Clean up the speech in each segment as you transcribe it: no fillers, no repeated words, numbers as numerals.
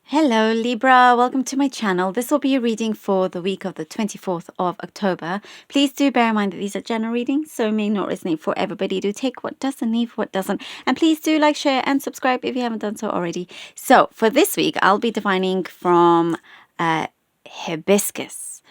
Hello Libra, welcome to my channel. This will be a reading for the week of the 24th of October. Please do bear in mind that these are general readings, so may not resonate for everybody. Do take what does and leave what doesn't. And please do like, share and subscribe if you haven't done so already. So for this week, I'll be divining from hibiscus.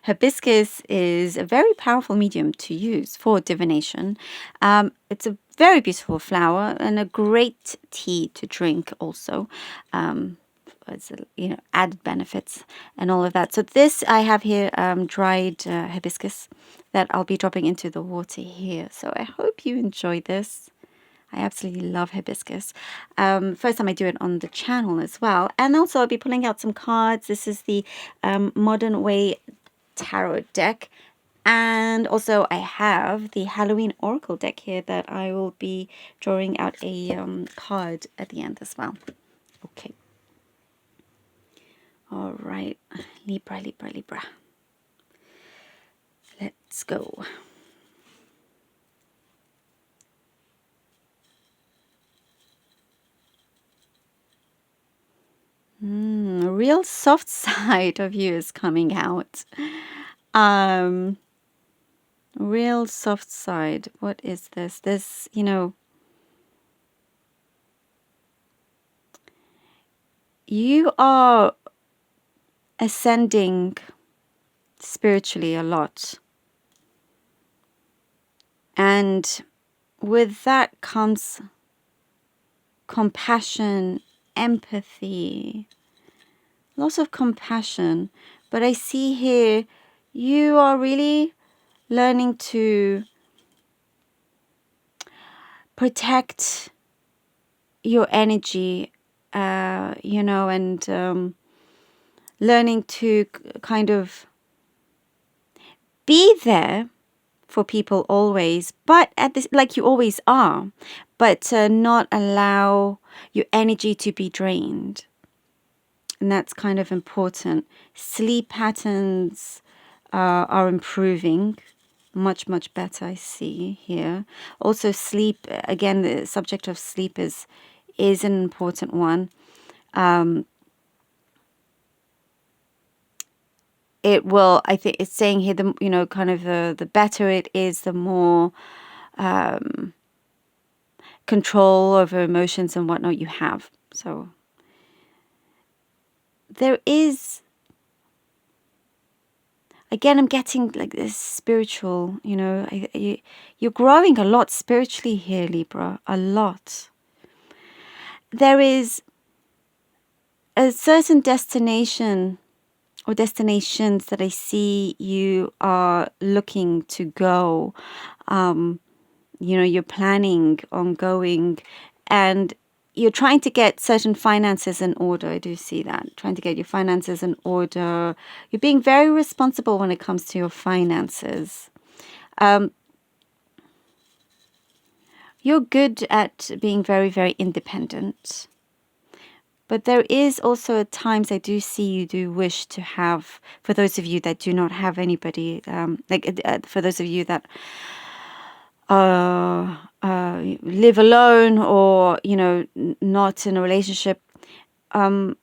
Hibiscus is a very powerful medium to use for divination. It's a very beautiful flower and a great tea to drink also. It's added benefits and all of that. So this I have here dried hibiscus that I'll be dropping into the water here. So I hope you enjoy this. I absolutely love hibiscus. First time I do it on the channel as well. And also I'll be pulling out some cards. This is the Modern Way Tarot deck. And also I have the Halloween Oracle deck here that I will be drawing out a card at the end as well. Okay. All right, Libra, Libra, Libra. Let's go. A real soft side of you is coming out. Real soft side. What is this? This, you are ascending spiritually a lot. And with that comes compassion, empathy, lots of compassion. But I see here you are really learning to protect your energy, and learning to kind of be there for people always, but at this, like you always are, but not allow your energy to be drained. And that's kind of important. Sleep patterns are improving much, much better, I see here. Also sleep, again, the subject of sleep is an important one. It will, I think it's saying here, the better it is, the more control over emotions and whatnot you have. So there is, again, I'm getting like this spiritual, you're growing a lot spiritually here, Libra, a lot. There is a certain destination or destinations that I see you are looking to go. You're planning on going, and you're trying to get certain finances in order. I do see that. Trying to get your finances in order. You're being very responsible when it comes to your finances. You're good at being very, very independent. But there is also at times I do see you do wish to have, for those of you that do not have anybody, for those of you that live alone or, not in a relationship, to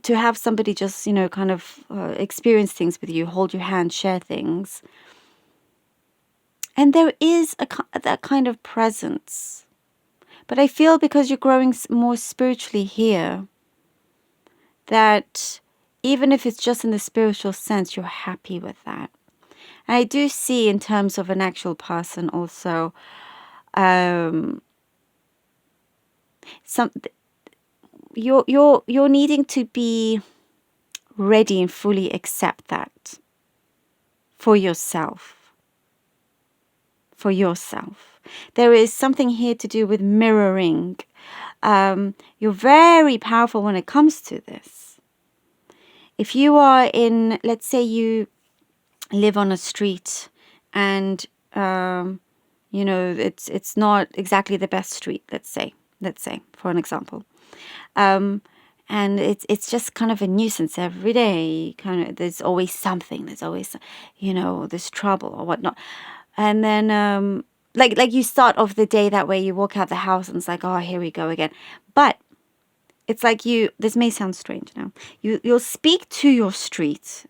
have somebody just, kind of experience things with you, hold your hand, share things. And there is that kind of presence. But I feel because you're growing more spiritually here, that even if it's just in the spiritual sense, you're happy with that. And I do see in terms of an actual person also, you're needing to be ready and fully accept that for yourself. For yourself. There is something here to do with mirroring. You're very powerful when it comes to this. If you are in, let's say you live on a street and, it's not exactly the best street, let's say, for an example. And it's just kind of a nuisance every day. There's always something. There's always, there's trouble or whatnot. And then, like you start off the day that way, you walk out the house and it's like, oh, here we go again. But It's like this may sound strange now. You'll speak to your street,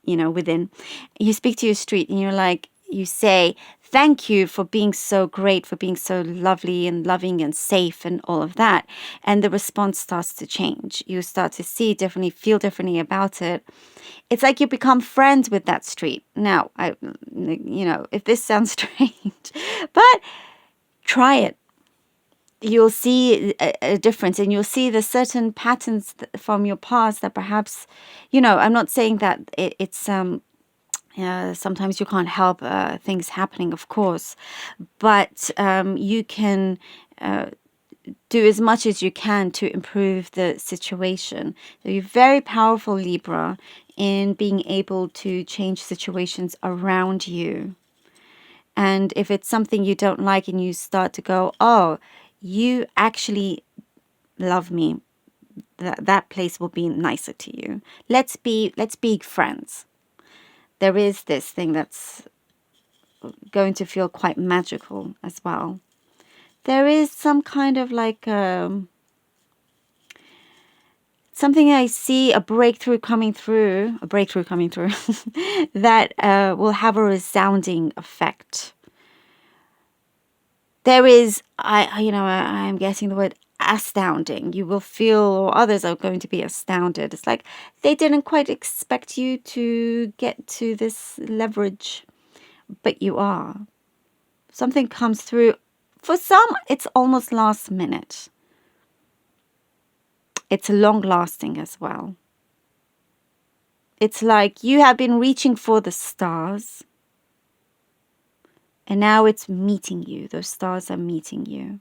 within. You speak to your street and you say, thank you for being so great, for being so lovely and loving and safe and all of that. And the response starts to change. You start to see differently, feel differently about it. It's like you become friends with that street. Now, if this sounds strange, but try it. You'll see a difference, and you'll see the certain patterns from your past that perhaps, I'm not saying that it's sometimes you can't help things happening, of course, but you can do as much as you can to improve the situation. So you're very powerful, Libra, in being able to change situations around you. And if it's something you don't like and you start to go, oh, you actually love me, that place will be nicer to you. Let's be friends. There is this thing that's going to feel quite magical as well. There is some kind of like something I see, a breakthrough coming through that will have a resounding effect. There is, I'm guessing the word astounding. You will feel, or others are going to be astounded. It's like they didn't quite expect you to get to this leverage, but you are. Something comes through. For some, it's almost last minute. It's long lasting as well. It's like you have been reaching for the stars, and now it's meeting you. Those stars are meeting you.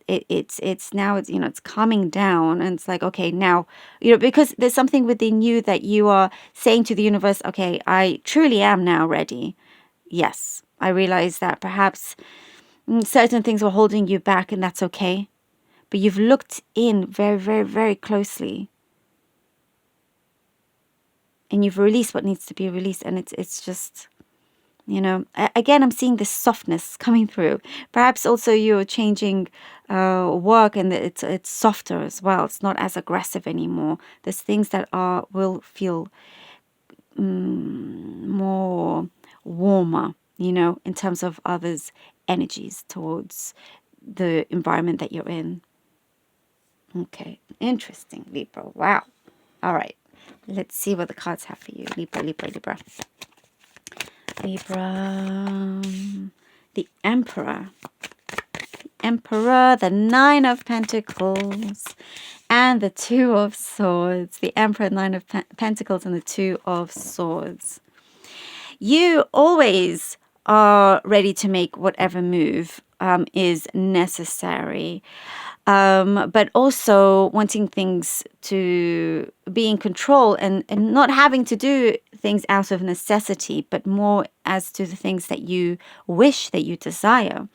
It's now, it's coming down, and it's like, okay, now, because there's something within you that you are saying to the universe, okay, I truly am now ready. Yes, I realize that perhaps certain things were holding you back, and that's okay. But you've looked in very, very, very closely, and you've released what needs to be released, and it's just, again, I'm seeing this softness coming through. Perhaps also you're changing work, and it's softer as well. It's not as aggressive anymore. There's things that will feel more warmer, in terms of others' energies towards the environment that you're in. Okay, interesting, Libra. Wow. All right, let's see what the cards have for you, Libra. Libra, the Emperor, the Nine of Pentacles, and the Two of Swords. The Emperor, Nine of Pentacles, and the Two of Swords. You always are ready to make whatever move is necessary. But also wanting things to be in control and not having to do things out of necessity, but more as to the things that you wish, that you desire.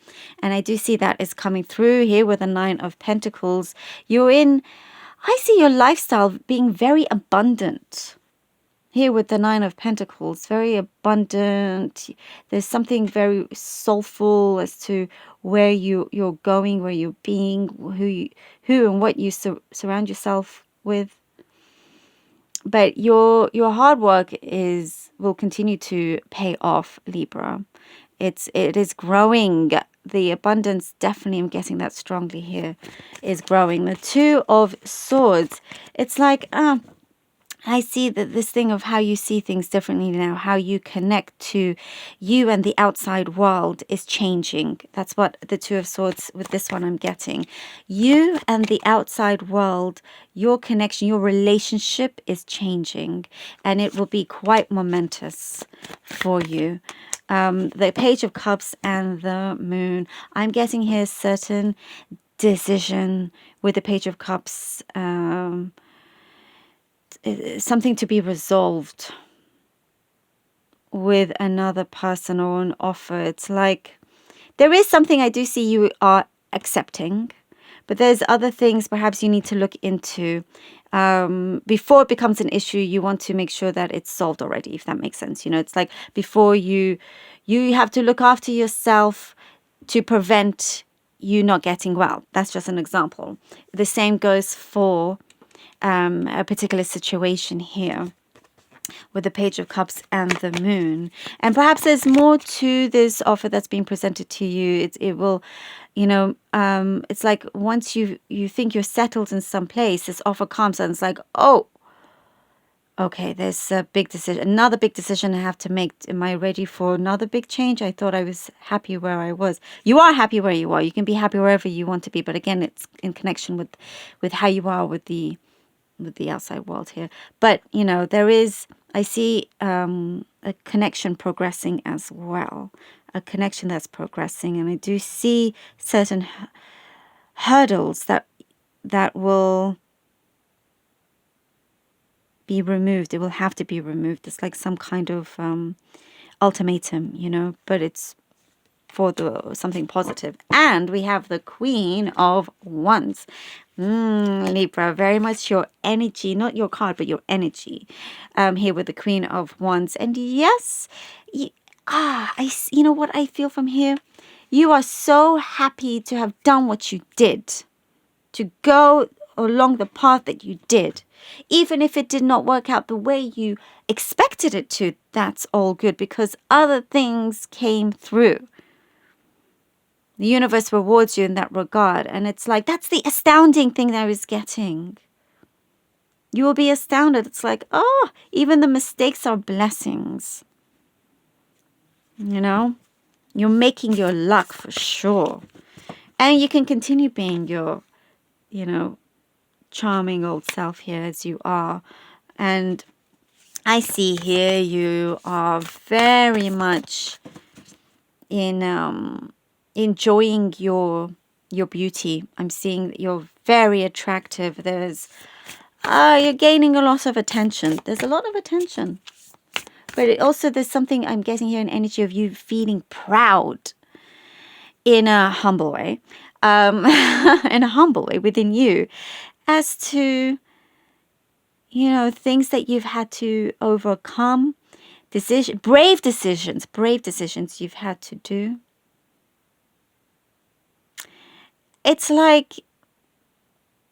And I do see that is coming through here with the Nine of Pentacles. I see your lifestyle being very abundant. Here with the Nine of Pentacles, very abundant. There's something very soulful as to where you're going, where you're being, who and what you surround yourself with. But your hard work will continue to pay off, Libra. It is growing. The abundance, definitely, I'm guessing that strongly here, is growing. The Two of Swords. It's like, I see that this thing of how you see things differently now, how you connect to you and the outside world is changing. That's what the Two of Swords with this one I'm getting. You and the outside world, your connection, your relationship is changing, and it will be quite momentous for you. The Page of Cups and the Moon. I'm getting here certain decision with the Page of Cups. Something to be resolved with another person or an offer. It's like there is something I do see you are accepting, but there's other things perhaps you need to look into before it becomes an issue. You want to make sure that it's solved already, if that makes sense. It's like before you have to look after yourself to prevent you not getting well. That's just an example. The same goes for a particular situation here with the Page of Cups and the Moon. And perhaps there's more to this offer that's being presented to you. It will, it's like once you think you're settled in some place, this offer comes and it's like, oh, okay, there's a big decision, another big decision I have to make. Am I ready for another big change? I thought I was happy where I was. You are happy where you are. You can be happy wherever you want to be. But again, it's in connection with how you are with the outside world here. But, there is, I see a connection progressing as well. A connection that's progressing. And I do see certain hurdles that will be removed. It will have to be removed. It's like some kind of ultimatum, but it's for something positive. And we have the Queen of Wands. Libra, very much your energy, not your card, but your energy. Here with the Queen of Wands. And yes, you know what I feel from here? You are so happy to have done what you did, to go along the path that you did. Even if it did not work out the way you expected it to, that's all good because other things came through. The universe rewards you in that regard. And it's like, that's the astounding thing that I was getting. You will be astounded. It's like, oh, even the mistakes are blessings. You're making your luck for sure. And you can continue being your, charming old self here as you are. And I see here you are very much in enjoying your beauty. I'm seeing that you're very attractive. You're gaining a lot of attention. There's a lot of attention. But there's something I'm getting here, an energy of you feeling proud in a humble way. In a humble way within you as to, things that you've had to overcome, brave decisions you've had to do. It's like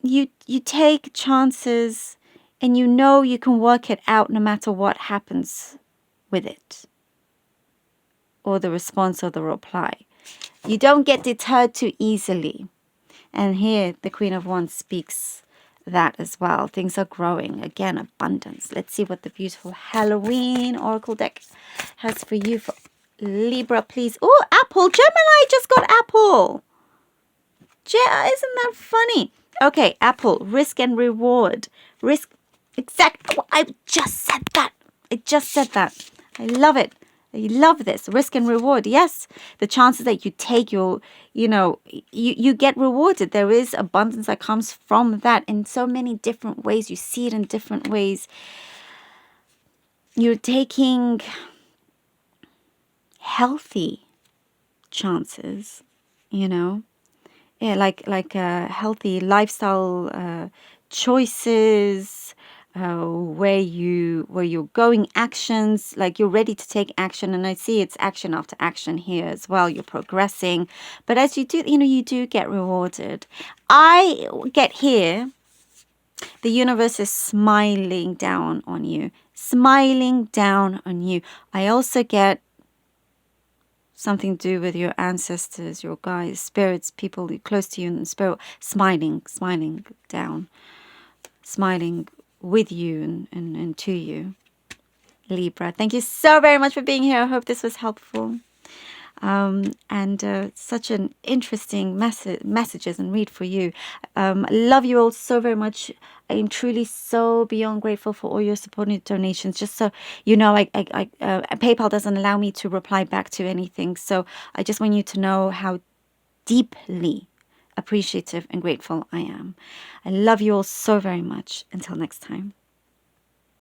you take chances and you can work it out no matter what happens with it or the response or the reply. You don't get deterred too easily. And here the Queen of Wands speaks that as well. Things are growing. Again, abundance. Let's see what the beautiful Halloween Oracle deck has for you for Libra, please. Oh, Apple. Gemini just got Apple. Isn't that funny? Okay, Apple. Risk and reward. Risk. Exactly. Oh, I just said that. I love it. I love this. Risk and reward. Yes. The chances that you take, you get rewarded. There is abundance that comes from that in so many different ways. You see it in different ways. You're taking healthy chances, Yeah, like healthy lifestyle choices, where you're going, actions, like you're ready to take action. And I see it's action after action here as well. You're progressing. But as you do, you do get rewarded. I get here, the universe is smiling down on you. I also get something to do with your ancestors, your guides, spirits, people close to you in the spirit, smiling down, smiling with you and to you. Libra, thank you so very much for being here. I hope this was helpful. And such an interesting messages and read for you. I love you all so very much. I am truly so beyond grateful for all your supporting donations. Just so you know, PayPal doesn't allow me to reply back to anything. So I just want you to know how deeply appreciative and grateful I am. I love you all so very much. Until next time.